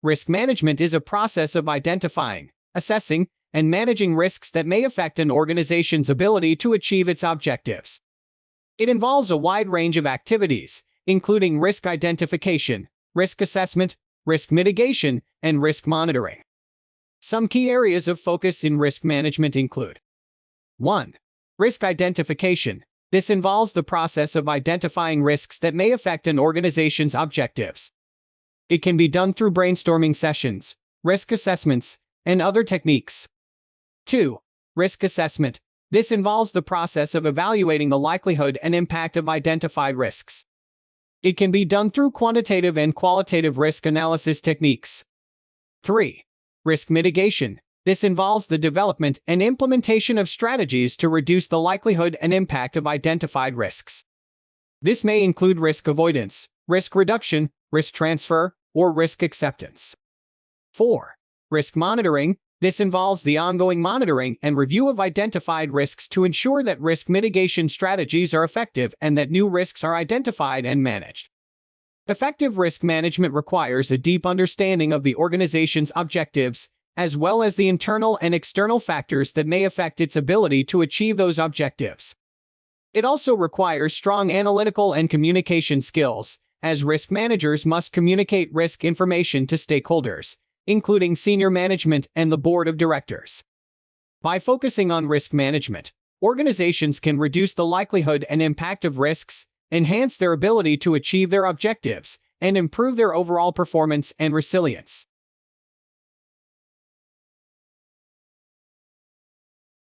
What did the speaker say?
Risk management is a process of identifying, assessing, and managing risks that may affect an organization's ability to achieve its objectives. It involves a wide range of activities, including risk identification, risk assessment, risk mitigation, and risk monitoring. Some key areas of focus in risk management include 1. Risk identification. This involves the process of identifying risks that may affect an organization's objectives. It can be done through brainstorming sessions, risk assessments, and other techniques. 2. Risk assessment. This involves the process of evaluating the likelihood and impact of identified risks. It can be done through quantitative and qualitative risk analysis techniques. 3. Risk mitigation. This involves the development and implementation of strategies to reduce the likelihood and impact of identified risks. This may include risk avoidance, risk reduction, risk transfer, or risk acceptance. 4. Risk monitoring. This involves the ongoing monitoring and review of identified risks to ensure that risk mitigation strategies are effective and that new risks are identified and managed. Effective risk management requires a deep understanding of the organization's objectives, as well as the internal and external factors that may affect its ability to achieve those objectives. It also requires strong analytical and communication skills, as risk managers must communicate risk information to stakeholders, including senior management and the board of directors. By focusing on risk management, organizations can reduce the likelihood and impact of risks, enhance their ability to achieve their objectives, and improve their overall performance and resilience.